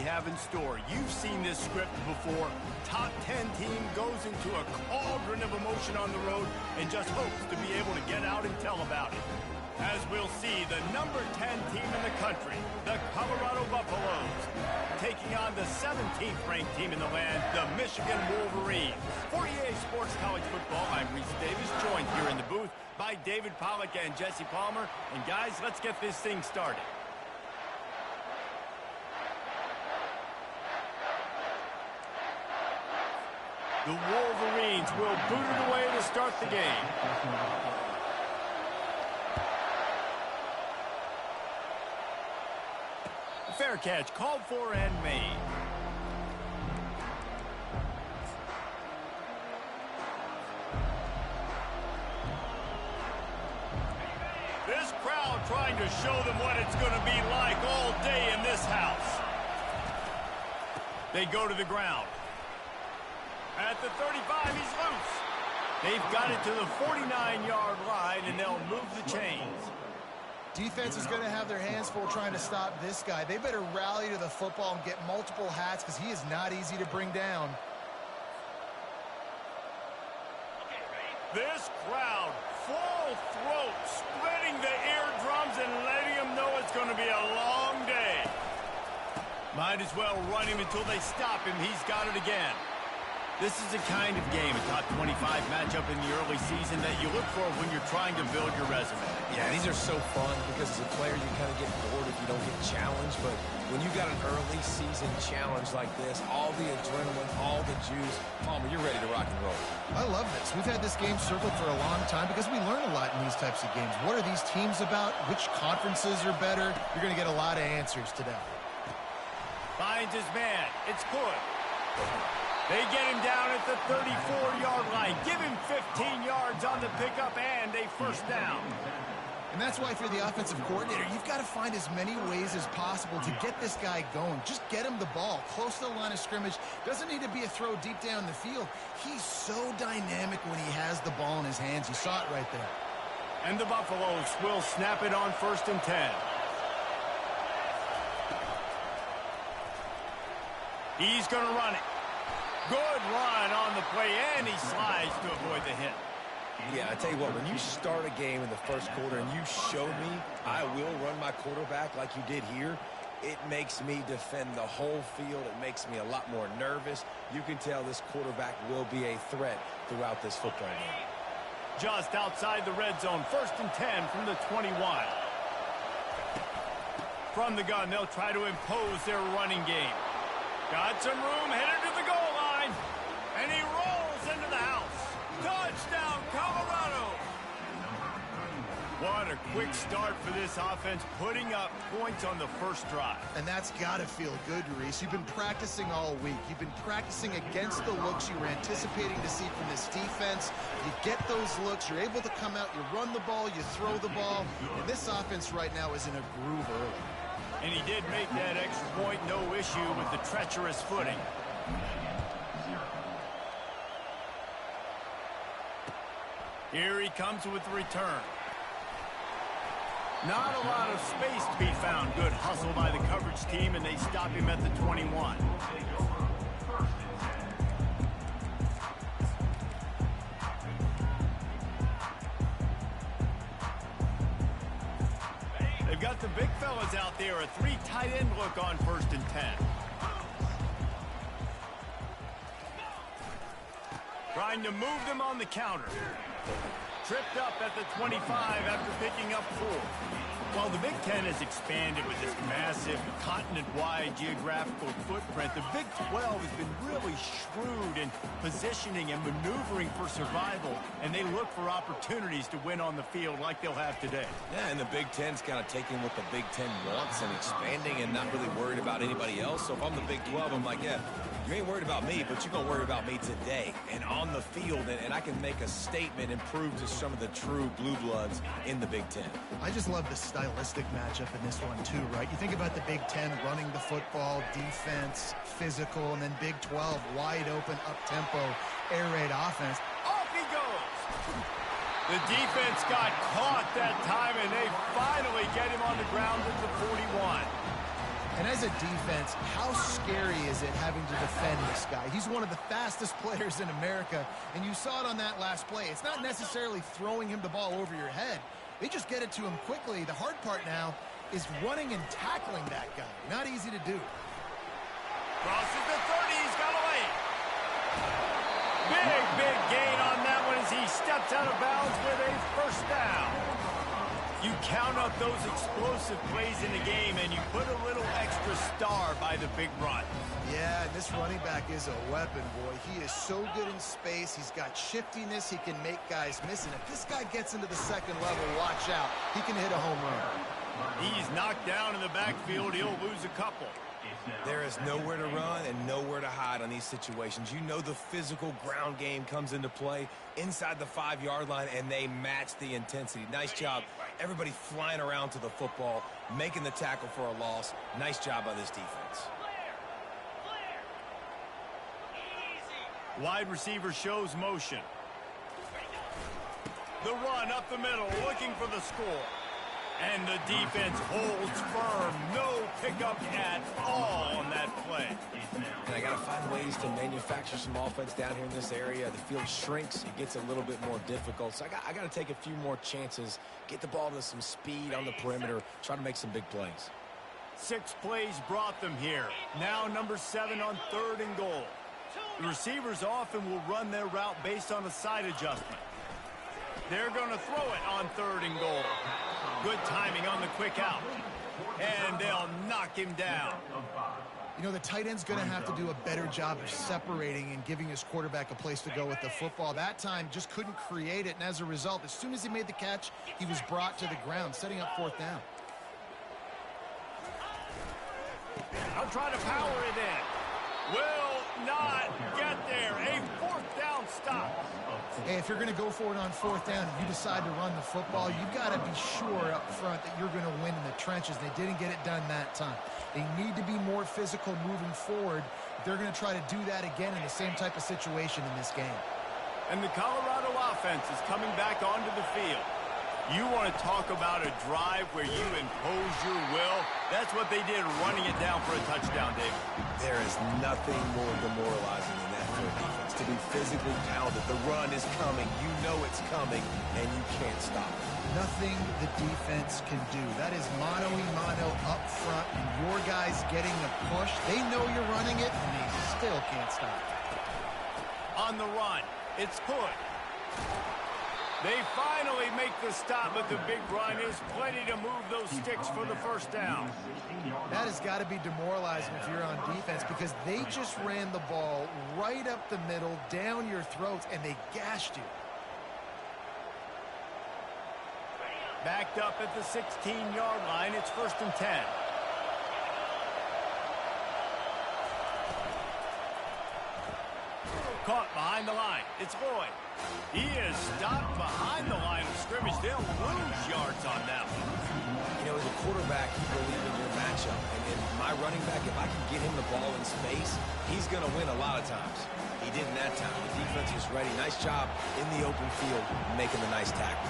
have in store. You've seen this script before. Top 10 team goes into a cauldron of emotion on the road and just hopes to be able to get out and tell about it. As we'll see, the number 10 team in the country, the Colorado Buffaloes, taking on the 17th ranked team in the land, the Michigan Wolverines. For EA Sports College Football, I'm Reese Davis, joined here in the booth by David Pollack and Jesse Palmer. And guys, let's get this thing started. The Wolverines will boot it away to start the game. Fair catch, called for and made. This crowd trying to show them what it's going to be like all day in this house. They go to the ground. At the 35, he's loose. They've got it to the 49-yard line, and they'll move the chains. Defense is going to have their hands full trying to stop this guy. They better rally to the football and get multiple hats because he is not easy to bring down. This crowd, full throat, splitting the eardrums and letting them know it's going to be a long day. Might as well run him until they stop him. He's got it again. This is the kind of game, a top 25 matchup in the early season that you look for when you're trying to build your resume. Yeah, these are so fun because as a player you kind of get bored if you don't get challenged, but when you got an early season challenge like this, all the adrenaline, all the juice, Palmer, you're ready to rock and roll. I love this. We've had this game circled for a long time because we learn a lot in these types of games. What are these teams about? Which conferences are better? You're going to get a lot of answers today. Finds his man. It's good. They get him down at the 34-yard line. Give him 15 yards on the pickup and a first down. And that's why, if you're the offensive coordinator, you've got to find as many ways as possible to get this guy going. Just get him the ball close to the line of scrimmage. Doesn't need to be a throw deep down the field. He's so dynamic when he has the ball in his hands. You saw it right there. And the Buffaloes will snap it on 1st and 10. He's going to run it. Good run on the play, and he slides to avoid the hit. Yeah, I tell you what, when you start a game in the first quarter and you show me I will run my quarterback like you did here, it makes me defend the whole field. It makes me a lot more nervous. You can tell this quarterback will be a threat throughout this football game. Just outside the red zone, 1st and 10 from the 21. From the gun, they'll try to impose their running game. Got some room, headed to the goal line, and he rolls into the house. Touchdown, Colorado! What a quick start for this offense, putting up points on the first drive. And that's got to feel good, Reese. You've been practicing all week. You've been practicing against the looks you were anticipating to see from this defense. You get those looks, you're able to come out, you run the ball, you throw the ball. And this offense right now is in a groove early. And he did make that extra point, no issue with the treacherous footing. Here he comes with the return. Not a lot of space to be found. Good hustle by the coverage team, and they stop him at the 21. They've got the big fellas out there, a 3 tight end look on 1st and 10. Trying to move them on the counter. Tripped up at the 25 after picking up 4. While the Big Ten has expanded with this massive continent-wide geographical footprint, the Big 12 has been really shrewd in positioning and maneuvering for survival, and they look for opportunities to win on the field like they'll have today. Yeah, and the Big Ten's kind of taking what the Big Ten wants and expanding and not really worried about anybody else. So if I'm the Big 12, I'm like, yeah, you ain't worried about me, but you're going to worry about me today and on the field, and I can make a statement and prove to some of the true blue bloods in the Big Ten. I just love the stylistic matchup in this one too, right? You think about the Big Ten running the football, defense, physical, and then Big 12 wide open, up-tempo, air raid offense. Off he goes! The defense got caught that time, and they finally get him on the ground at the 41. And as a defense, how scary is it having to defend this guy? He's one of the fastest players in America, and you saw it on that last play. It's not necessarily throwing him the ball over your head. They just get it to him quickly. The hard part now is running and tackling that guy. Not easy to do. Crosses the 30. He's got away. Big gain on that one as he steps out of bounds with a first down. You count up those explosive plays in the game, and you put a little extra star by the big run. Yeah, this running back is a weapon, boy. He is so good in space. He's got shiftiness. He can make guys miss. And if this guy gets into the second level, watch out. He can hit a home run. He's knocked down in the backfield. He'll lose a couple. There is nowhere to run and nowhere to hide on these situations. You know the physical ground game comes into play inside the 5-yard line, and they match the intensity. Nice job. Everybody flying around to the football, making the tackle for a loss. Nice job by this defense. Wide receiver shows motion. The run up the middle, looking for the score. And the defense holds firm. No pickup at all on that play. And I got to find ways to manufacture some offense down here in this area. The field shrinks. It gets a little bit more difficult. So I got to take a few more chances, get the ball to some speed on the perimeter, try to make some big plays. 6 plays brought them here. Now number 7 on 3rd and goal. The receivers often will run their route based on a side adjustment. They're going to throw it on 3rd and goal. Good timing on the quick out. And they'll knock him down. You know, the tight end's going to have to do a better job of separating and giving his quarterback a place to go with the football. That time just couldn't create it, and as a result, as soon as he made the catch, he was brought to the ground, setting up 4th down. I'll try to power it in. Will not get there. A 4th down stop. Hey, if you're going to go for it on 4th down, if you decide to run the football, you've got to be sure up front that you're going to win in the trenches. They didn't get it done that time. They need to be more physical moving forward. They're going to try to do that again in the same type of situation in this game. And the Colorado offense is coming back onto the field. You want to talk about a drive where you impose your will? That's what they did, running it down for a touchdown, David. There is nothing more demoralizing than that for a defense. To be physically pounded. The run is coming. You know it's coming, and you can't stop it. Nothing the defense can do. That is mano-a-mano up front, and your guys getting the push. They know you're running it, and they still can't stop it. On the run, it's Hood. They finally make the stop, but the big run is plenty to move those sticks for the first down. That has got to be demoralizing if you're on defense, because they just ran the ball right up the middle, down your throats, and they gashed you. Backed up at the 16-yard line, it's 1st and 10. Caught behind the line. It's Lloyd. He is stopped behind the line of scrimmage. They'll lose yards on that one. You know, as a quarterback, you believe in your matchup. And in my running back, if I can get him the ball in space, he's going to win a lot of times. He didn't that time. The defense was ready. Nice job in the open field, making the nice tackle.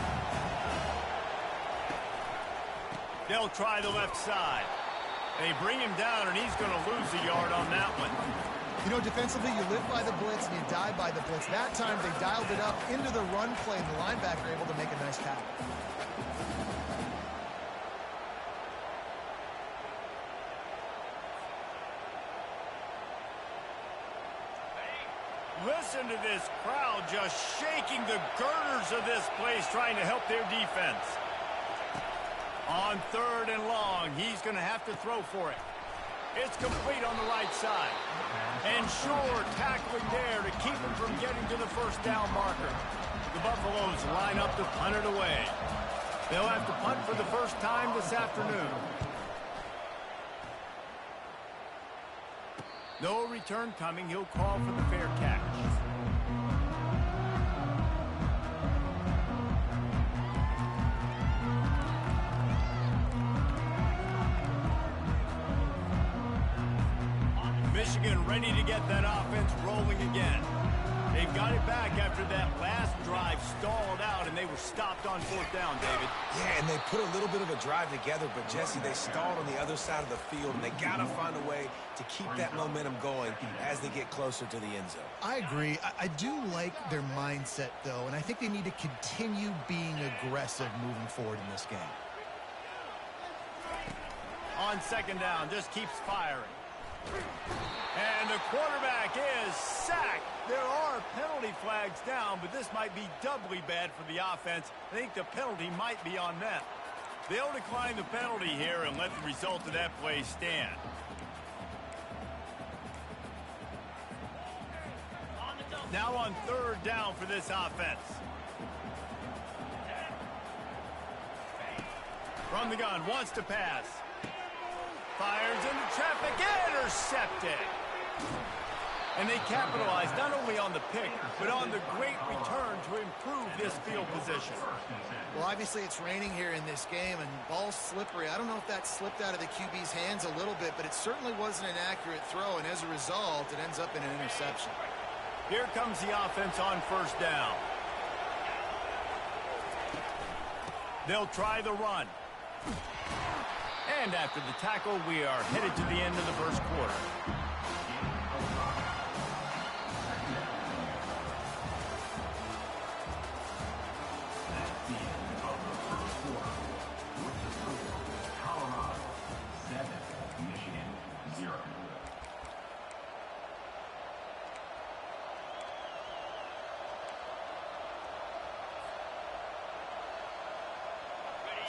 They'll try the left side. They bring him down, and he's going to lose a yard on that one. You know, defensively, you live by the blitz and you die by the blitz. That time, they dialed it up into the run play, and the linebacker able to make a nice tackle. Listen to this crowd just shaking the girders of this place, trying to help their defense. On 3rd and long, he's going to have to throw for it. It's complete on the right side. And sure, tackling there to keep him from getting to the 1st down marker. The Buffaloes line up to punt it away. They'll have to punt for the first time this afternoon. No return coming. He'll call for the fair catch. Michigan ready to get that offense rolling again. They've got it back after that last drive stalled out, and they were stopped on fourth down, David. Yeah, and they put a little bit of a drive together, but, Jesse, they stalled on the other side of the field, and they got to find a way to keep that momentum going as they get closer to the end zone. I agree. I do like their mindset, though, and I think they need to continue being aggressive moving forward in this game. On second down, just keeps firing. And the quarterback is sacked. There are penalty flags down, but this might be doubly bad for the offense. I think the penalty might be on them. They'll decline the penalty here and let the result of that play stand. Now on third down for this offense. From the gun, wants to pass. Fires into traffic, intercepted. And they capitalize not only on the pick, but on the great return to improve this field position. Well, obviously it's raining here in this game, and ball's slippery. I don't know if that slipped out of the QB's hands a little bit, but it certainly wasn't an accurate throw, and as a result, it ends up in an interception. Here comes the offense on first down. They'll try the run. And after the tackle, we are headed to the end of the first quarter.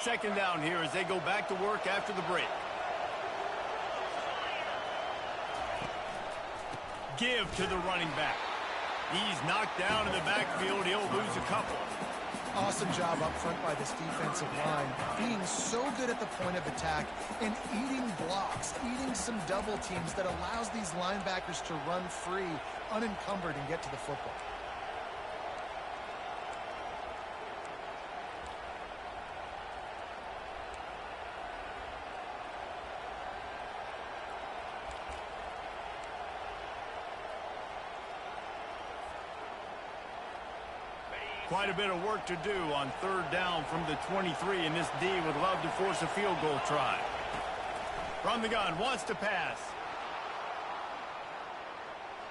Second down here as they go back to work after the break. Give to the running back. He's knocked down in the backfield. He'll lose a couple. Awesome job up front by this defensive line, being so good at the point of attack and eating blocks, eating some double teams that allows these linebackers to run free, unencumbered, and get to the football. Quite a bit of work to do on third down from the 23, and this D would love to force a field goal try. From the gun, wants to pass.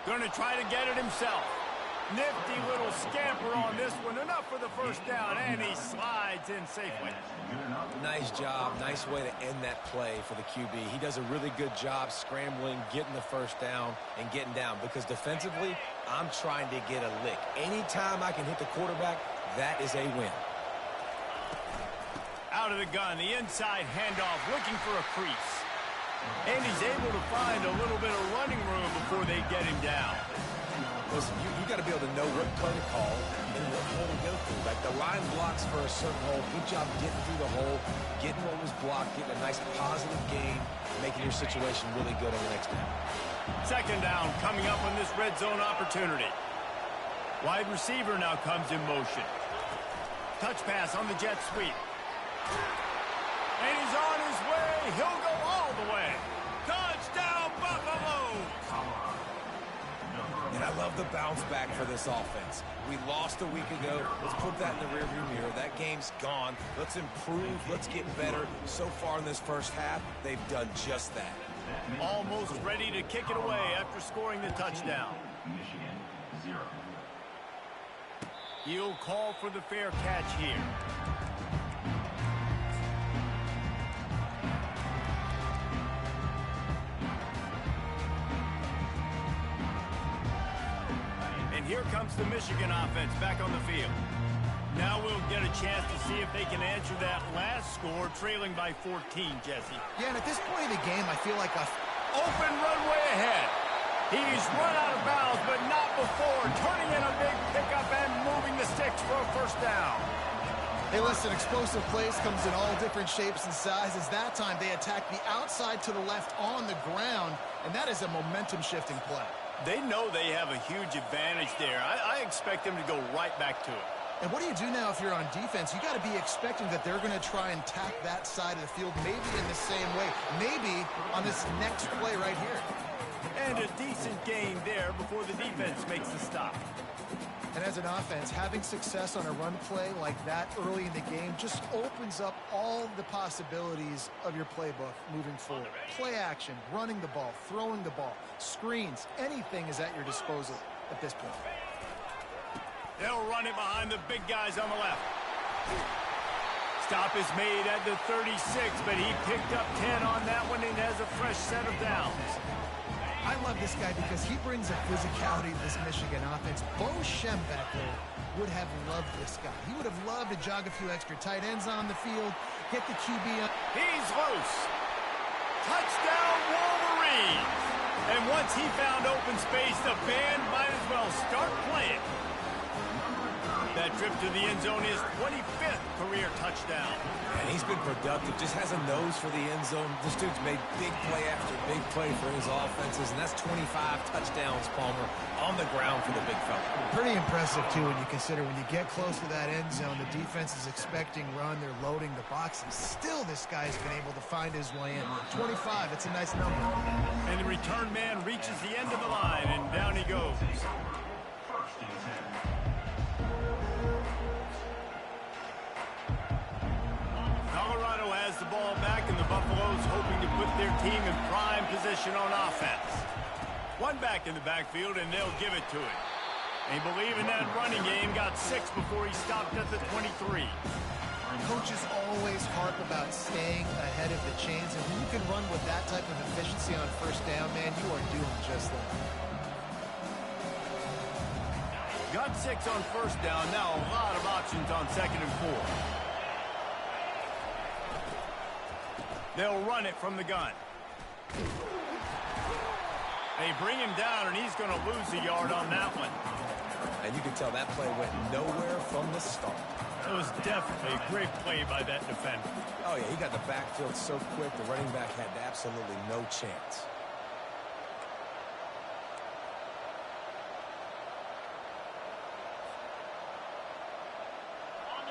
Going to try to get it himself. Nifty little scamper on this one. Enough for the first down, and he slides in safely. Nice job. Nice way to end that play for the QB. He does a really good job scrambling, getting the first down, and getting down. Because defensively, I'm trying to get a lick. Anytime I can hit the quarterback, that is a win. Out of the gun, the inside handoff, looking for a crease. And he's able to find a little bit of running room before they get him down. Listen, you got to be able to know what play to call and what hole to go through. Like the line blocks for a certain hole. Good job getting through the hole, getting what was blocked, getting a nice positive gain, making your situation really good on the next down. Second down coming up on this red zone opportunity. Wide receiver now comes in motion. Touch pass on the jet sweep. And he's on his way. He'll go all the way. Touchdown, Buffalo! And I love the bounce back for this offense. We lost a week ago. Let's put that in the rearview mirror. That game's gone. Let's improve. Let's get better. So far in this first half, they've done just that. Almost ready to kick it away after scoring the touchdown. Michigan, 0. He'll call for the fair catch here. Here comes the Michigan offense back on the field. Now we'll get a chance to see if they can answer that last score, trailing by 14, Jesse. Yeah, and at this point in the game, I feel like open runway ahead. He's run out of bounds, but not before turning in a big pickup and moving the sticks for a first down. Hey, listen, explosive plays comes in all different shapes and sizes. That time, they attacked the outside to the left on the ground, and that is a momentum-shifting play. They know they have a huge advantage there. I expect them to go right back to it. And what do you do now if you're on defense? You got to be expecting that they're going to try and tack that side of the field, maybe in the same way, maybe on this next play right here. And a decent gain there, before the defense makes the stop. And as an offense, having success on a run play like that early in the game just opens up all the possibilities of your playbook moving forward. Play action, running the ball, throwing the ball, screens, anything is at your disposal at this point. They'll run it behind the big guys on the left. Stop is made at the 36, but he picked up 10 on that one and has a fresh set of downs. I love this guy because he brings a physicality to this Michigan offense. Bo Schembechler would have loved this guy. He would have loved to jog a few extra tight ends on the field, get the QB up. He's loose. Touchdown, Wolverines. And once he found open space, the band might as well start playing. That trip to the end zone is 25th career touchdown. And he's been productive, just has a nose for the end zone. This dude's made big play after big play for his offenses, and that's 25 touchdowns, Palmer, on the ground for the big fella. Pretty impressive, too, when you consider when you get close to that end zone, the defense is expecting run, they're loading the box, and still this guy's been able to find his way in. 25, it's a nice number. And the return man reaches the end of the line, and down he goes. First and 10. Colorado has the ball back, and the Buffaloes hoping to put their team in prime position on offense. One back in the backfield, and they'll give it to him. They believe in that running game, got 6 before he stopped at the 23. Coaches always harp about staying ahead of the chains, and when you can run with that type of efficiency on first down, man, you are doing just that. Got 6 on first down, now a lot of options on 2nd and 4. They'll run it from the gun. They bring him down, and he's going to lose a yard on that one. And you can tell that play went nowhere from the start. It was definitely a great play by that defender. Oh, yeah, he got the backfield so quick, the running back had absolutely no chance.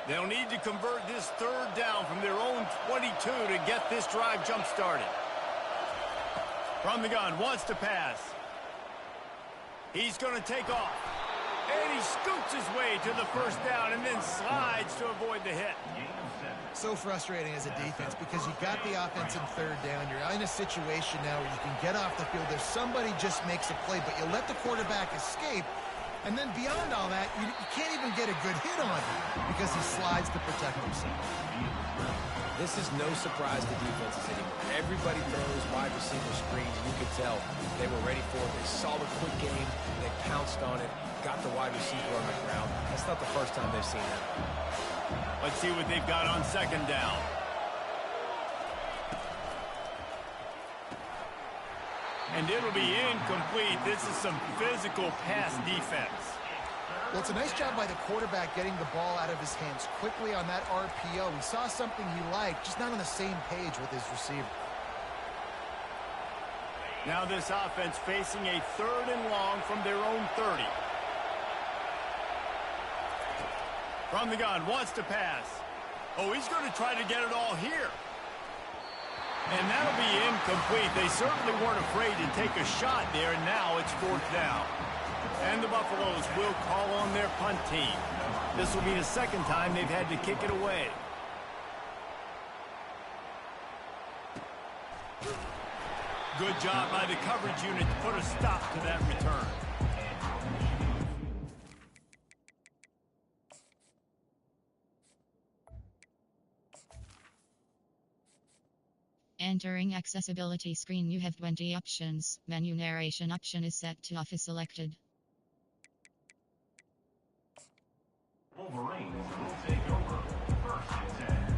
They'll need to convert this 3rd down from their own 22 to get this drive jump-started. From the gun, wants to pass. He's going to take off. And he scoots his way to the first down and then slides to avoid the hit. So frustrating as a defense because you got the offense in 3rd down. You're in a situation now where you can get off the field if somebody just makes a play, but you let the quarterback escape. And then beyond all that, you can't even get a good hit on him because he slides to protect himself. This is no surprise to defenses anymore. Everybody throws wide receiver screens, and you could tell they were ready for it. They saw the quick game, they pounced on it, got the wide receiver on the ground. That's not the first time they've seen that. Let's see what they've got on 2nd down. And it'll be incomplete. This is some physical pass defense. Well, it's a nice job by the quarterback getting the ball out of his hands quickly on that RPO. He saw something he liked, just not on the same page with his receiver. Now this offense facing a 3rd and long from their own 30. From the gun, wants to pass. Oh, he's going to try to get it all here. And that'll be incomplete. They certainly weren't afraid to take a shot there, and now it's 4th down. And the Buffaloes will call on their punt team. This will be the 2nd time they've had to kick it away. Good job by the coverage unit to put a stop to that return. Entering accessibility screen, you have 20 options. Menu narration option is set to off is selected. Wolverines will take over. First and 10.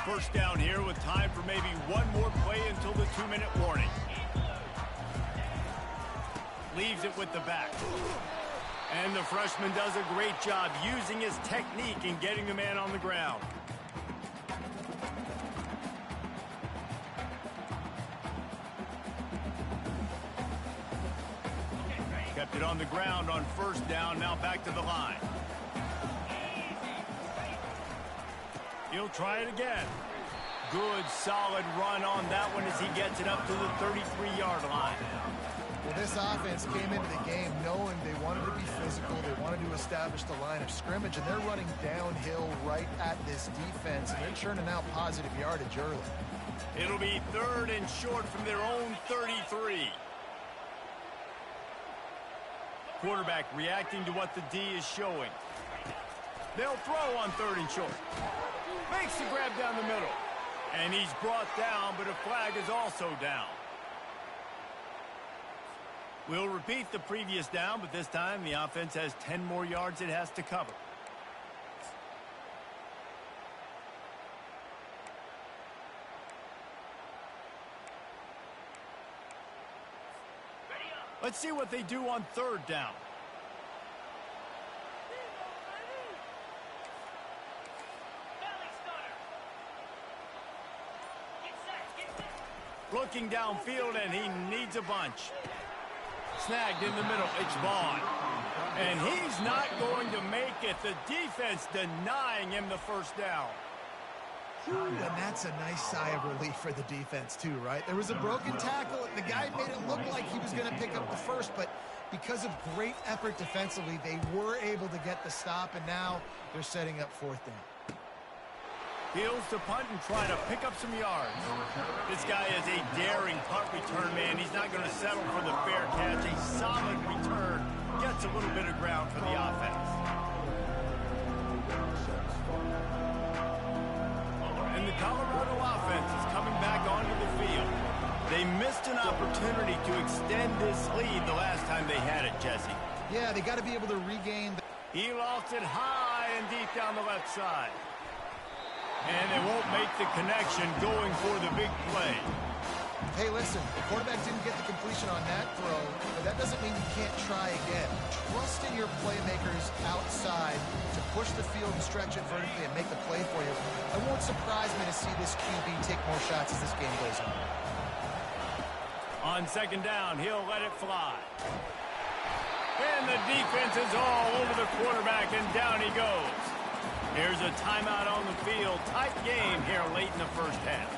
First down here with time for maybe one more play until the 2-minute warning. Leaves it with the back. And the freshman does a great job using his technique and getting the man on the ground. Kept it on the ground on first down, now back to the line. He'll try it again. Good, solid run on that one as he gets it up to the 33-yard line. Well, this offense came into the game knowing they wanted to be physical, they wanted to establish the line of scrimmage, and they're running downhill right at this defense, and they're churning out positive yardage early. It'll be 3rd and short from their own 33. Quarterback reacting to what the D is showing. They'll throw on 3rd and short. Makes the grab down the middle. And he's brought down, but a flag is also down. We'll repeat the previous down, but this time the offense has 10 more yards it has to cover. Let's see what they do on 3rd down. Looking downfield, and he needs a bunch. Snagged in the middle. It's Vaughn. And he's not going to make it. The defense denying him the first down. And that's a nice sigh of relief for the defense, too, right? There was a broken tackle. The guy made it look like he was going to pick up the first, but because of great effort defensively, they were able to get the stop, and now they're setting up 4th down. Heels to punt and try to pick up some yards. This guy is a daring punt return man. He's not going to settle for the fair catch. A solid return. Gets a little bit of ground for the offense. And the Colorado offense is coming back onto the field. They missed an opportunity to extend this lead the last time they had it, Jesse. Yeah, they got to be able to regain. He lost it high and deep down the left side. And they won't make the connection going for the big play. Hey, listen, the quarterback didn't get the completion on that throw, but that doesn't mean you can't try again. Trust in your playmakers outside to push the field and stretch it vertically and make the play for you. It won't surprise me to see this QB take more shots as this game goes on. On 2nd down, he'll let it fly. And the defense is all over the quarterback, and down he goes. Here's a timeout on the field. Tight game here late in the first half.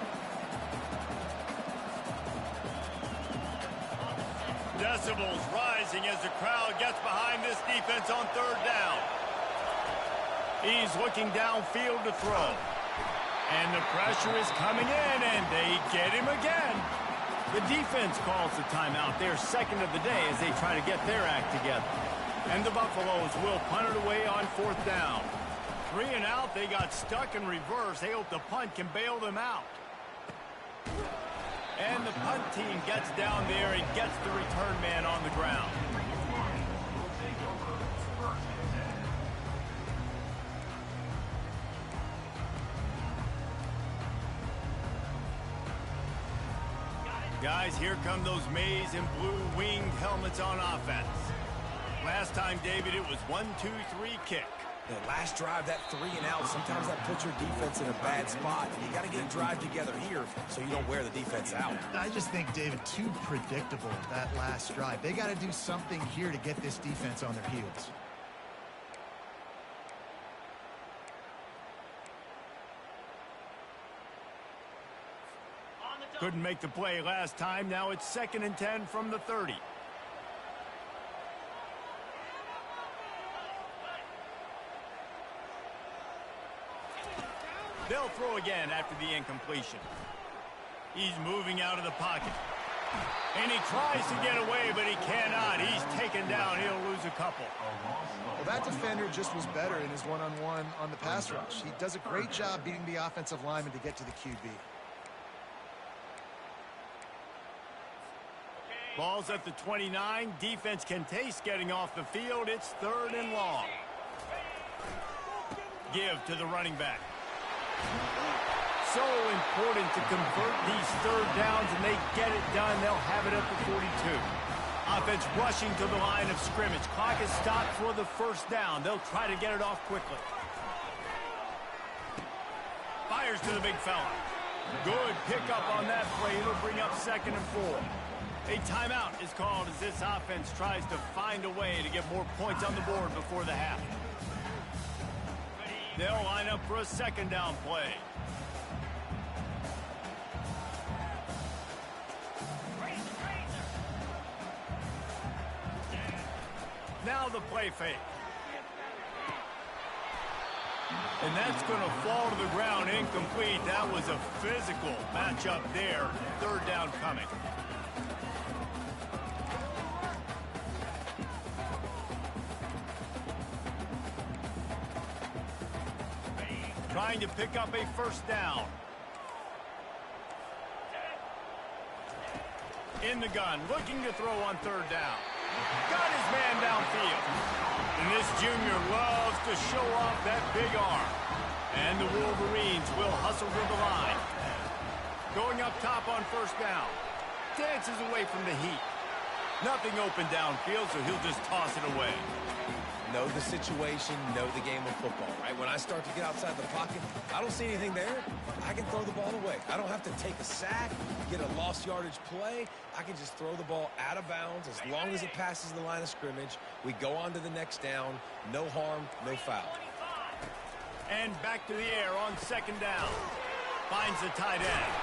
Decibels rising as the crowd gets behind this defense on 3rd down. He's looking downfield to throw. And the pressure is coming in, and they get him again. The defense calls the timeout. They're 2nd of the day as they try to get their act together. And the Buffaloes will punt it away on 4th down. 3 and out, they got stuck in reverse. They hope the punt can bail them out. And the punt team gets down there and gets the return man on the ground. Guys, here come those maize and blue winged helmets on offense. Last time, David, it was 1, 2, 3 kick. The last drive, that 3 and out, sometimes that puts your defense in a bad spot. You got to get a drive together here so you don't wear the defense out. I just think, David, too predictable, that last drive. They got to do something here to get this defense on their heels. Couldn't make the play last time. Now it's 2nd and 10 from the 30. They'll throw again after the incompletion. He's moving out of the pocket. And he tries to get away, but he cannot. He's taken down. He'll lose a couple. Well, that defender just was better in his one-on-one on the pass rush. He does a great job beating the offensive lineman to get to the QB. Ball's at the 29. Defense can taste getting off the field. It's 3rd and long. Give to the running back. So important to convert these 3rd downs, and they get it done. They'll have it at the 42. Offense rushing to the line of scrimmage. Clock is stopped for the 1st down. They'll try to get it off quickly. Fires to the big fella. Good pickup on that play. It'll bring up 2nd and 4. A timeout is called as this offense tries to find a way to get more points on the board before the half. They'll line up for a second down play. Now the play fake. And that's going to fall to the ground incomplete. That was a physical matchup there. Third down coming. Trying to pick up a first down. In the gun, looking to throw on third down. Got his man downfield. And this junior loves to show off that big arm. And the Wolverines will hustle to the line. Going up top on first down. Dances away from the heat. Nothing open downfield, so he'll just toss it away. Know the situation, know the game of football, right? When I start to get outside the pocket, I don't see anything there. I can throw the ball away. I don't have to take a sack, get a lost yardage play. I can just throw the ball out of bounds as long as it passes the line of scrimmage. We go on to the next down. No harm, no foul. And back to the air on second down. Finds the tight end.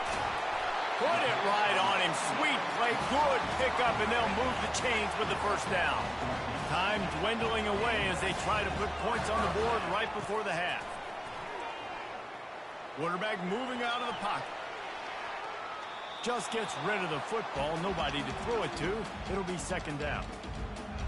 Put it right on him. Sweet play. Good pickup, and they'll move the chains with the first down. Time dwindling away as they try to put points on the board right before the half. Quarterback moving out of the pocket. Just gets rid of the football. Nobody to throw it to. It'll be second down.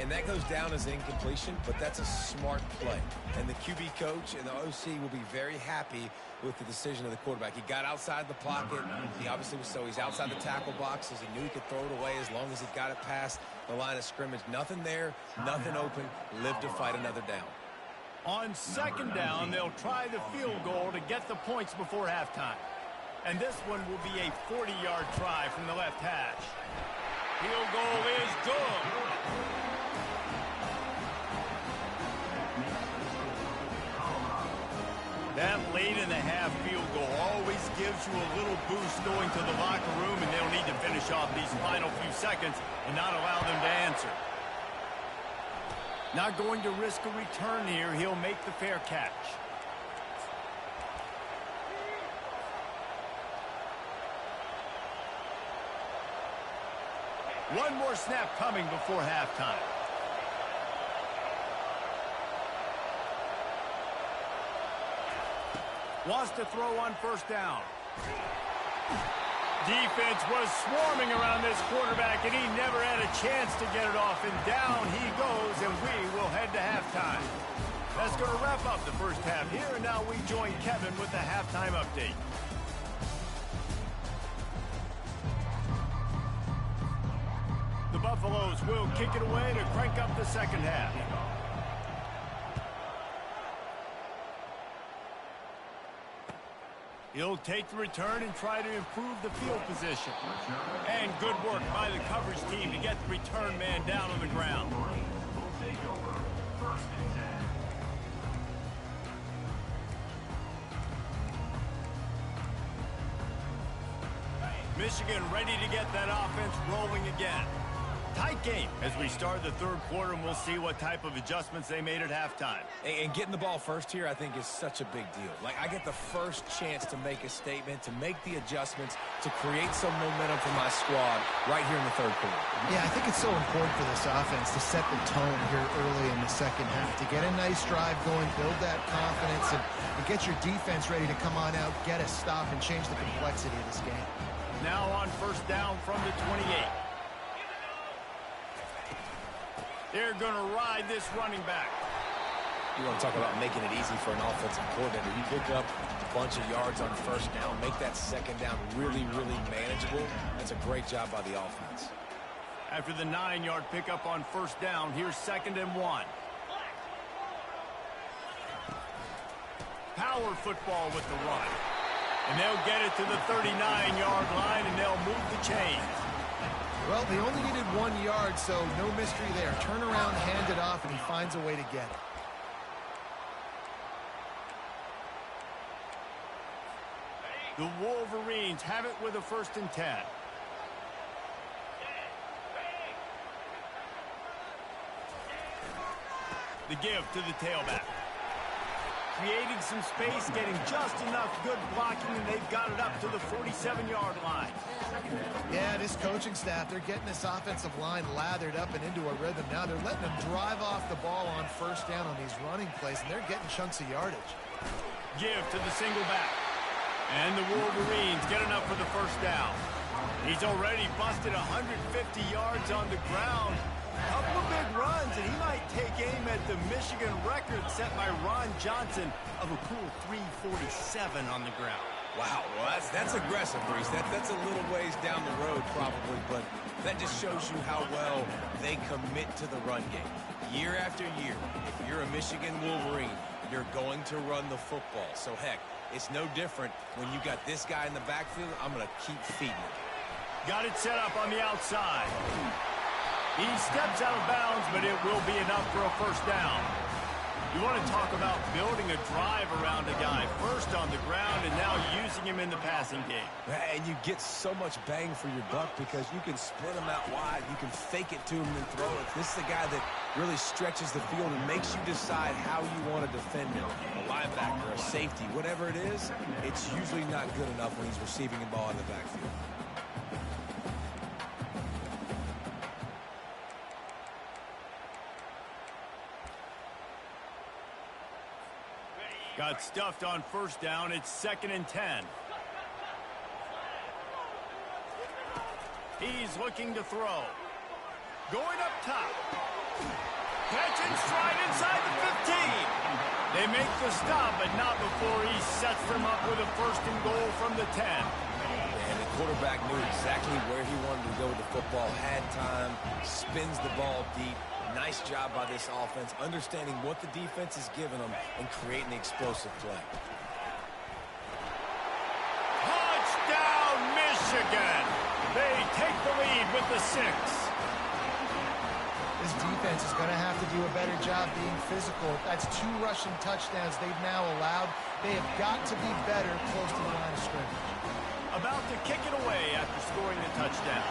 And that goes down as incompletion, but that's a smart play. And the QB coach and the OC will be very happy with the decision of the quarterback. He got outside the pocket. He obviously was he's outside the tackle boxes. He knew he could throw it away as long as he got it past the line of scrimmage. Nothing there, nothing open. Live to fight another down. On second down, they'll try the field goal to get the points before halftime. And this one will be a 40-yard try from the left hash. Field goal is good. That late in the half field goal always gives you a little boost going to the locker room, and they'll need to finish off these final few seconds and not allow them to answer. Not going to risk a return here. He'll make the fair catch. One more snap coming before halftime. Wants to throw on first down. Defense was swarming around this quarterback, and he never had a chance to get it off. And down he goes, and we will head to halftime. That's going to wrap up the first half here, and now we join Kevin with the halftime update. The Buffaloes will kick it away to crank up the second half. He'll take the return and try to improve the field position. And good work by the coverage team to get the return man down on the ground. Michigan ready to get that offense rolling again. Tight game as we start the third quarter, and we'll see what type of adjustments they made at halftime. And getting the ball first here, I think, is such a big deal. Like, I get the first chance to make a statement, to make the adjustments, to create some momentum for my squad right here in the third quarter. Yeah, I think it's so important for this offense to set the tone here early in the second half, to get a nice drive going, build that confidence, and get your defense ready to come on out, get a stop, and change the complexity of this game. Now on first down from the 28. They're going to ride this running back. You want to talk about making it easy for an offensive coordinator. You pick up a bunch of yards on first down, make that second down really, really manageable. That's a great job by the offense. After the 9-yard pickup on first down, here's 2nd and 1. Power football with the run. And they'll get it to the 39-yard line, and they'll move the chains. Well, they only needed 1 yard, so no mystery there. Turn around, hand it off, and he finds a way to get it. The Wolverines have it with a 1st and 10. The give to the tailback. creating some space, getting just enough good blocking, and they've got it up to the 47-yard line. Yeah, this coaching staff, they're getting this offensive line lathered up and into a rhythm. Now they're letting them drive off the ball on first down on these running plays, and they're getting chunks of yardage. Give to the single back. And the Wolverines get enough for the first down. He's already busted 150 yards on the ground. Couple of big runs, and he might take aim at the Michigan record set by Ron Johnson of a cool 347 on the ground. Wow, well, that's aggressive, Reese. That's a little ways down the road probably, but that just shows you how well they commit to the run game. Year after year, if you're a Michigan Wolverine, you're going to run the football. So, heck, it's no different when you got this guy in the backfield. I'm going to keep feeding him. Got it set up on the outside. He steps out of bounds, but it will be enough for a first down. You want to talk about building a drive around a guy, first on the ground and now using him in the passing game. And you get so much bang for your buck because you can split him out wide. You can fake it to him and throw it. This is a guy that really stretches the field and makes you decide how you want to defend him. A linebacker, a safety, whatever it is, it's usually not good enough when he's receiving the ball in the backfield. Got stuffed on first down. It's 2nd and 10. He's looking to throw. Going up top. Catch and stride inside the 15. They make the stop, but not before he sets them up with a 1st and goal from the 10. And the quarterback knew exactly where he wanted to go with the football, had time, spins the ball deep. Nice job by this offense, understanding what the defense is giving them and creating the explosive play. Touchdown, Michigan! They take the lead with the 6. This defense is going to have to do a better job being physical. That's 2 rushing touchdowns they've now allowed. They have got to be better close to the line of scrimmage. About to kick it away after scoring the touchdown.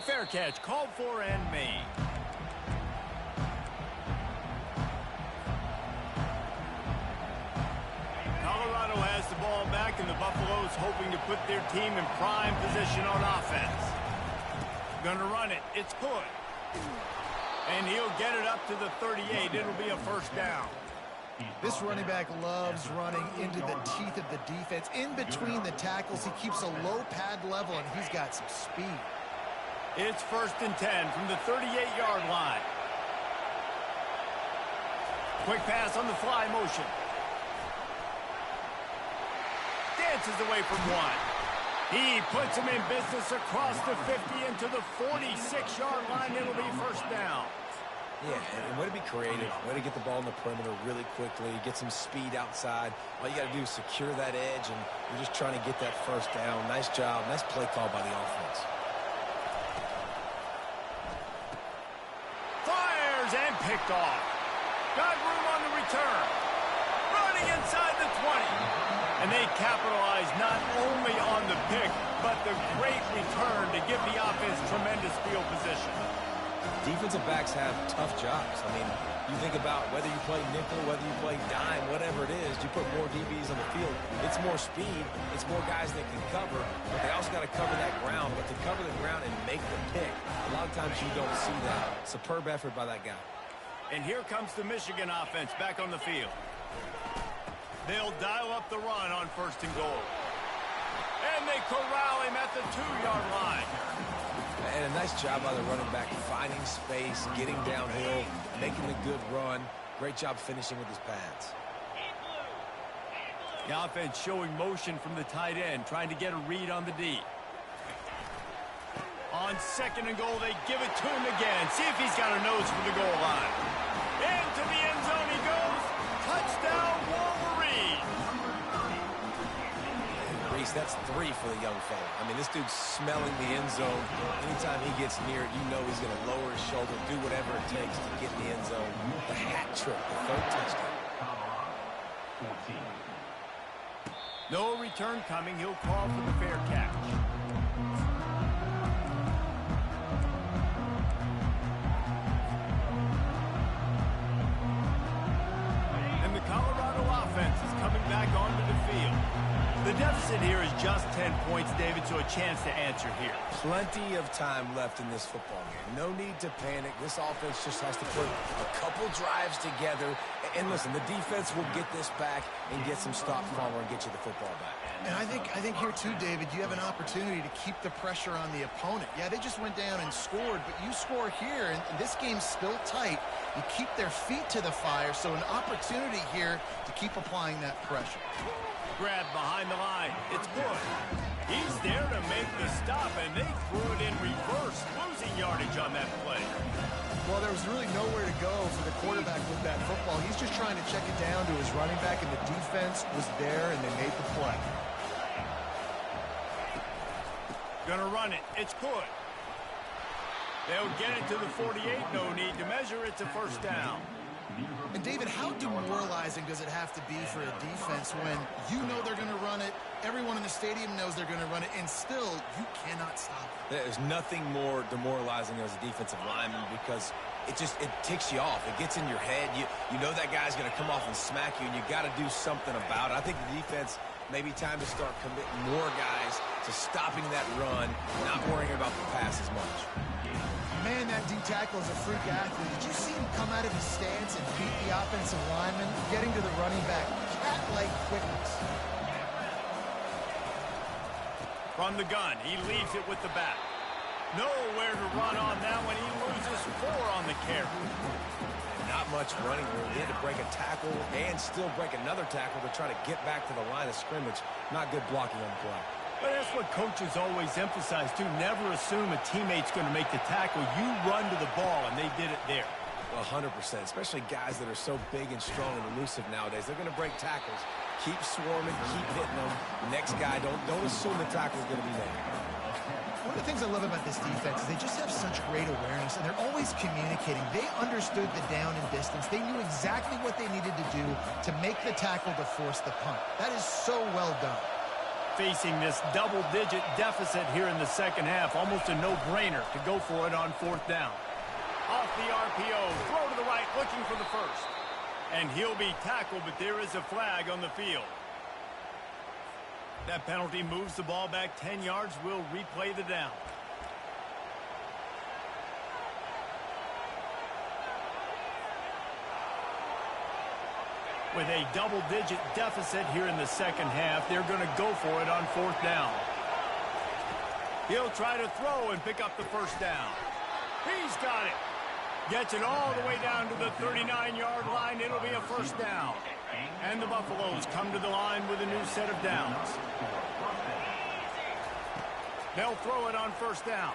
Fair catch, called for and made. Colorado has the ball back, and the Buffaloes hoping to put their team in prime position on offense. Gonna run it. It's Hood. And he'll get it up to the 38. It'll be a first down. This running back loves running into the teeth of the defense. In between the tackles, he keeps a low pad level, and he's got some speed. It's 1st and 10 from the 38-yard line. Quick pass on the fly motion. Dances away from one. He puts him in business across the 50 into the 46-yard line. It'll be first down. Yeah, and way to be creative, way to get the ball in the perimeter really quickly, get some speed outside. All you got to do is secure that edge, and you're just trying to get that first down. Nice job, nice play call by the offense. And picked off. Got room on the return. Running inside the 20. And they capitalize not only on the pick, but the great return to give the offense tremendous field position. Defensive backs have tough jobs. I mean, you think about whether you play nickel, whether you play dime, whatever it is, you put more DBs on the field. It's more speed. It's more guys that can cover, but they also got to cover that ground. But to cover the ground and make the pick, a lot of times you don't see that. Superb effort by that guy. And here comes the Michigan offense back on the field. They'll dial up the run on 1st and goal. And they corral him at the 2-yard line. And a nice job by the running back, finding space, getting downhill, making a good run. Great job finishing with his pads. The offense showing motion from the tight end, trying to get a read on the D. On 2nd and goal, they give it to him again. See if he's got a nose for the goal line. Into the end zone he goes. Touchdown, Wolverine. Reese, that's 3 for the young fella. I mean, this dude's smelling the end zone. Anytime he gets near it, you know he's going to lower his shoulder, do whatever it takes to get in the end zone. The hat trick, the 3rd touchdown. No return coming. He'll call for the fair catch. field. The deficit here is just 10 points, David, so a chance to answer here. Plenty of time left in this football game. No need to panic. This offense just has to put a couple drives together. And listen, the defense will get this back and get some stop follow and get you the football back. And I think here too, David, you have an opportunity to keep the pressure on the opponent. Yeah, they just went down and scored, but you score here, and this game's still tight. You keep their feet to the fire, so an opportunity here to keep applying that pressure. Grab behind the line. It's good. He's there to make the stop, and they threw it in reverse, losing yardage on that play. Well, there was really nowhere to go for the quarterback with that football. He's just trying to check it down to his running back, and the defense was there, and they made the play. Gonna run it. It's good. They'll get it to the 48. No need to measure. It's a first down. And, David, how demoralizing does it have to be for a defense when you know they're going to run it, everyone in the stadium knows they're going to run it, and still you cannot stop it? There's nothing more demoralizing as a defensive lineman because it ticks you off. It gets in your head. You know that guy's going to come off and smack you, and you got to do something about it. I think the defense maybe time to start committing more guys to stopping that run, not worrying about the pass as much. Man, that D tackle is a freak athlete. Did you see him come out of his stance and beat the offensive lineman, getting to the running back? Cat-like quickness. From the gun, he leaves it with the back. Nowhere to run on that one. He loses 4 on the carry. Not much running room. He had to break a tackle and still break another tackle to try to get back to the line of scrimmage. Not good blocking on the play. But that's what coaches always emphasize, too. Never assume a teammate's going to make the tackle. You run to the ball, and they did it there. Well, 100%, especially guys that are so big and strong and elusive nowadays. They're going to break tackles. Keep swarming, keep hitting them. Next guy, don't assume the tackle's going to be made. One of the things I love about this defense is they just have such great awareness, and they're always communicating. They understood the down and distance. They knew exactly what they needed to do to make the tackle to force the punt. That is so well done. Facing this double-digit deficit here in the second half, almost a no-brainer to go for it on 4th down. Off the RPO, throw to the right, looking for the first. And he'll be tackled, but there is a flag on the field. That penalty moves the ball back 10 yards. We'll replay the down. With a double-digit deficit here in the second half, they're going to go for it on 4th down. He'll try to throw and pick up the first down. He's got it. Gets it all the way down to the 39-yard line. It'll be a first down. And the Buffaloes come to the line with a new set of downs. They'll throw it on 1st down.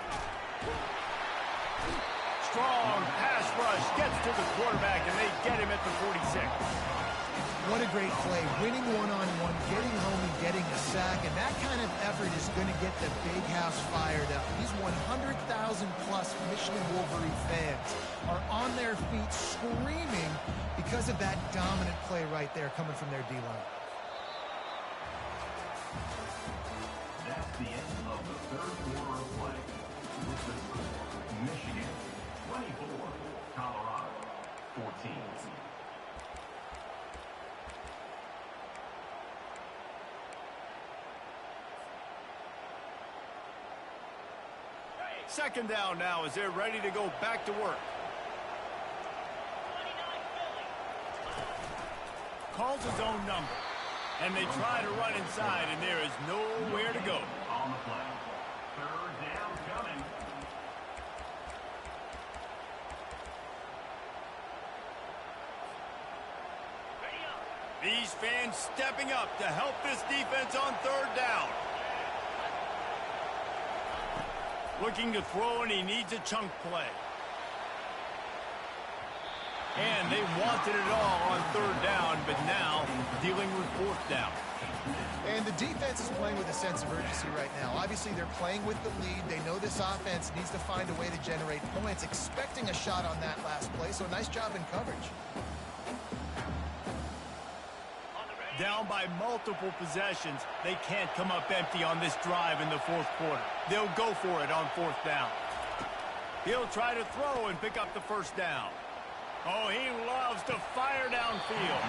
Strong pass rush gets to the quarterback, and they get him at the 46. What a great play. Winning one-on-one, getting home and getting a sack, and that kind of effort is going to get the big house fired up. These 100,000-plus Michigan Wolverine fans are on their feet screaming because of that dominant play right there coming from their D-line. That's the end of the 3rd quarter of play. With the score, Michigan 24, Colorado 14. Second down now as they're ready to go back to work. Calls his own number. And they try to run inside, and there is nowhere to go. On the play. 3rd down coming. These fans stepping up to help this defense on 3rd down. Looking to throw, and he needs a chunk play. And they wanted it all on 3rd down, but now dealing with 4th down. And the defense is playing with a sense of urgency right now. Obviously, they're playing with the lead. They know this offense needs to find a way to generate points, expecting a shot on that last play, so nice job in coverage. Down by multiple possessions, they can't come up empty on this drive in the 4th quarter. They'll go for it on 4th down. He'll try to throw and pick up the first down. Oh, he loves to fire downfield.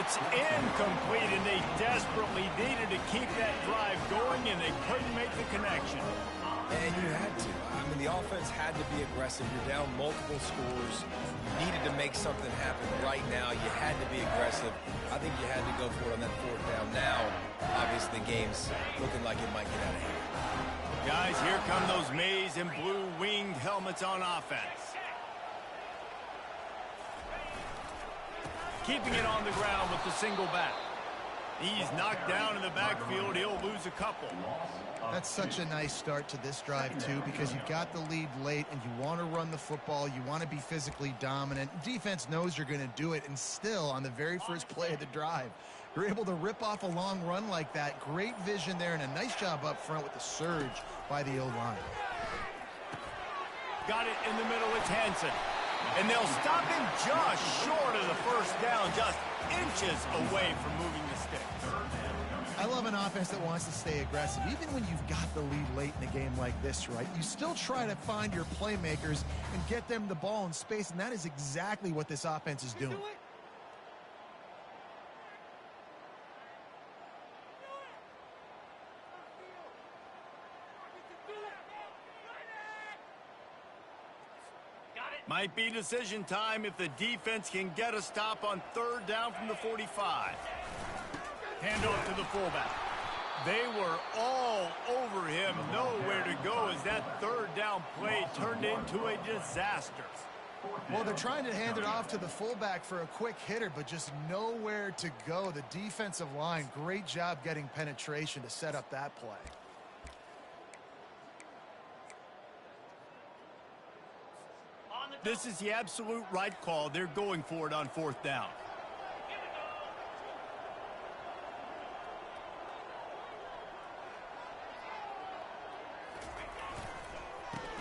It's incomplete, and they desperately needed to keep that drive going, and they couldn't make the connection. And you had to. I mean, the offense had to be aggressive. You're down multiple scores. You needed to make something happen right now. You had to be aggressive. I think you had to go for it on that fourth down. Now, obviously, the game's looking like it might get out of hand. Guys, here come those maize and blue winged helmets on offense. Keeping it on the ground with the single back. He's knocked down in the backfield. He'll lose a couple. That's such a nice start to this drive, too, because you've got the lead late and you want to run the football. You want to be physically dominant. Defense knows you're going to do it, and still, on the very first play of the drive, you're able to rip off a long run like that. Great vision there, and a nice job up front with the surge by the O-line. Got it in the middle. It's Hansen. And they'll stop him just short of the first down, just inches away from moving the sticks. I love an offense that wants to stay aggressive. Even when you've got the lead late in a game like this, right, you still try to find your playmakers and get them the ball in space, and that is exactly what this offense is doing. Might be decision time if the defense can get a stop on third down from the 45. Handoff to the fullback. They were all over him. Nowhere to go as that third down play turned into a disaster. Well, they're trying to hand it off to the fullback for a quick hitter, but just nowhere to go. The defensive line, great job getting penetration to set up that play. This is the absolute right call. They're going for it on fourth down.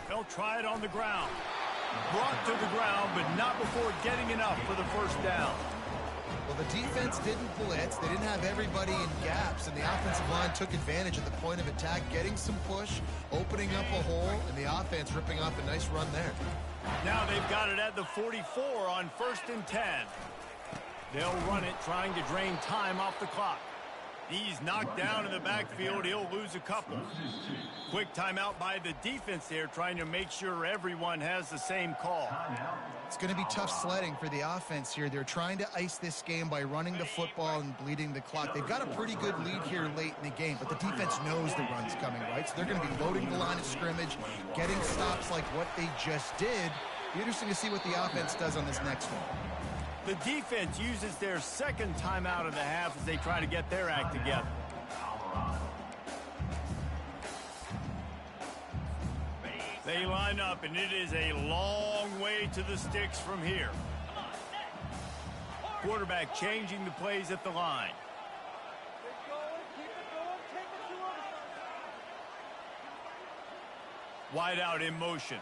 They'll try it on the ground. Brought to the ground, but not before getting enough for the first down. Well, the defense didn't blitz. They didn't have everybody in gaps, and the offensive line took advantage at the point of attack, getting some push, opening up a hole, and the offense ripping off a nice run there. Now they've got it at the 44 on 1st and 10. They'll run it, trying to drain time off the clock. He's knocked down in the backfield. He'll lose a couple. Quick timeout by the defense there, trying to make sure everyone has the same call. It's going to be tough sledding for the offense here. They're trying to ice this game by running the football and bleeding the clock. They've got a pretty good lead here late in the game, but the defense knows the run's coming, right? So they're going to be loading the line of scrimmage, getting stops like what they just did. Be interesting to see what the offense does on this next one. The defense uses their second timeout of the half as they try to get their act together. They line up, and it is a long way to the sticks from here. Quarterback changing the plays at the line. Wide out in motion.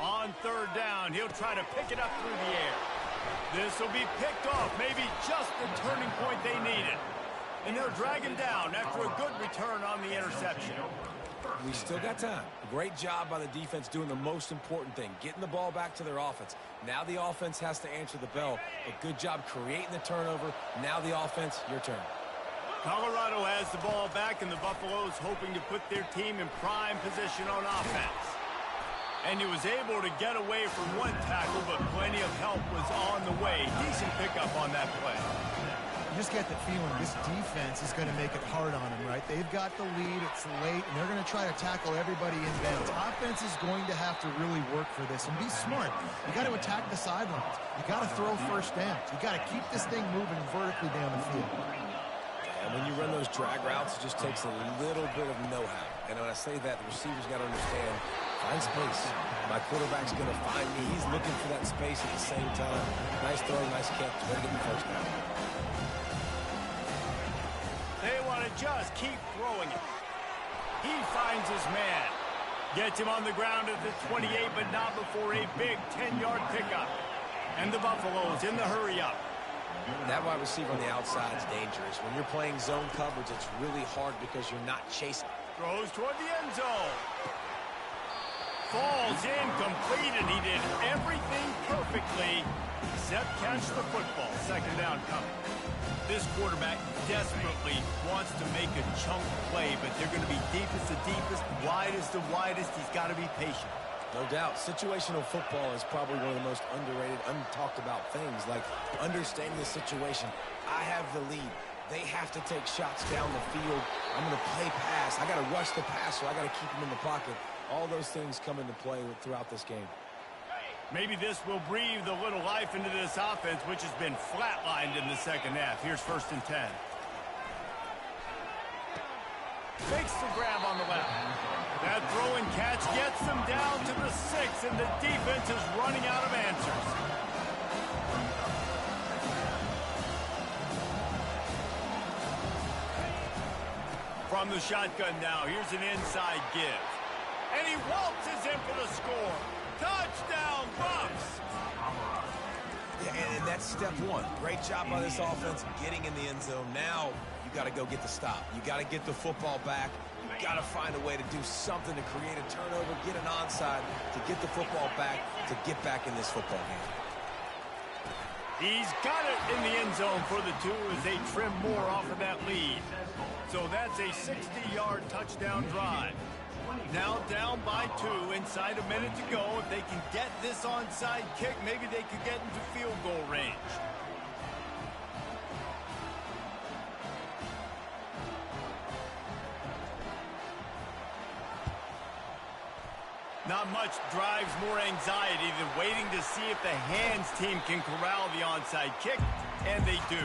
On third down, he'll try to pick it up through the air. This will be picked off, maybe just the turning point they needed. And they'll drag him down after a good return on the interception. We still got time. Great job by the defense doing the most important thing, getting the ball back to their offense. Now the offense has to answer the bell. A good job creating the turnover. Now the offense, your turn. Colorado has the ball back, and the Buffaloes hoping to put their team in prime position on offense. And he was able to get away from one tackle, but plenty of help was on the way. Decent pickup on that play. You just get the feeling this defense is going to make it hard on them, right? They've got the lead, it's late, and they're going to try to tackle everybody inbounds. Offense is going to have to really work for this and be smart. You got to attack the sidelines. You got to throw first downs. You got to keep this thing moving vertically down the field. And when you run those drag routes, it just takes a little bit of know-how. And when I say that, the receivers got to understand, find space. My quarterback's going to find me. He's looking for that space at the same time. Nice throw, nice catch. Way to get the first down. They want to just keep throwing it. He finds his man. Gets him on the ground at the 28, but not before a big 10-yard pickup. And the Buffaloes in the hurry-up. That wide receiver on the outside is dangerous. When you're playing zone coverage, it's really hard because you're not chasing. Throws toward the end zone. falls incomplete, and he did everything perfectly except catch the football. Second down coming. This quarterback desperately wants to make a chunk play, but they're going to be deepest to deepest, widest to widest. He's got to be patient. No doubt. Situational football is probably one of the most underrated, untalked about things, like understanding the situation. I have the lead. They have to take shots down the field. I'm going to play pass. I got to rush the passer. I got to keep him in the pocket. All those things come into play throughout this game. Maybe this will breathe a little life into this offense, which has been flatlined in the second half. Here's 1st and 10. Makes the grab on the left. That throw and catch gets them down to the 6, and the defense is running out of answers. From the shotgun now, here's an inside give. And he waltzes in for the score. Touchdown, Buffs! Yeah, and that's step one. Great job by this offense getting in the end zone. Now you got to go get the stop. You got to get the football back. You got to find a way to do something to create a turnover, get an onside, to get the football back, to get back in this football game. He's got it in the end zone for the 2 as they trim more off of that lead. So that's a 60-yard touchdown drive. Now down by 2, inside a minute to go. If they can get this onside kick, maybe they could get into field goal range. Not much drives more anxiety than waiting to see if the hands team can corral the onside kick, and they do.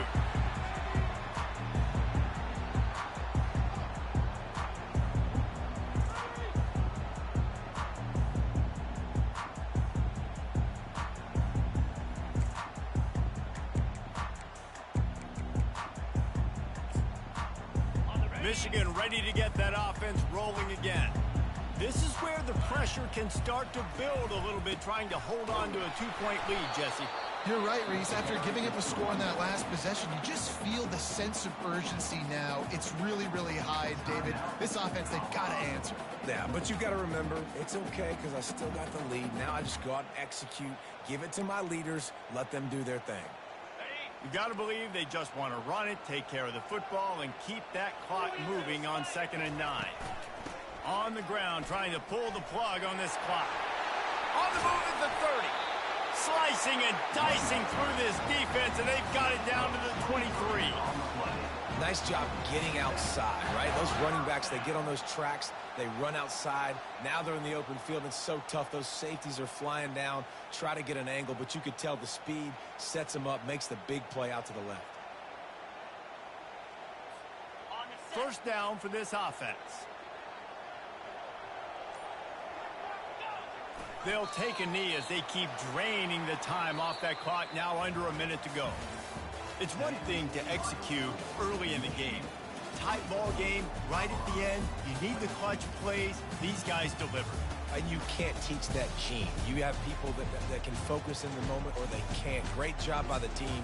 Michigan ready to get that offense rolling again. This is where the pressure can start to build a little bit, trying to hold on to a 2-point lead, Jesse. You're right, Reese. After giving up a score in that last possession, you just feel the sense of urgency now. It's really, really high, David. This offense, they've got to answer. Yeah, but you got to remember, it's okay because I still got the lead. Now I just go out and execute, give it to my leaders, let them do their thing. You got to believe they just want to run it, take care of the football, and keep that clock moving on 2nd and 9. On the ground, trying to pull the plug on this clock. On the move at the 30. Slicing and dicing through this defense, and they've got it down to the 23. Nice job getting outside, right? Those running backs, they get on those tracks, they run outside. Now they're in the open field. It's so tough. Those safeties are flying down, try to get an angle, but you could tell the speed sets them up, makes the big play out to the left. 1st down for this offense. They'll take a knee as they keep draining the time off that clock, now under a minute to go. It's one thing to execute early in the game. Tight ball game, right at the end, you need the clutch plays. These guys deliver. And you can't teach that gene. You have people that can focus in the moment or they can't. Great job by the team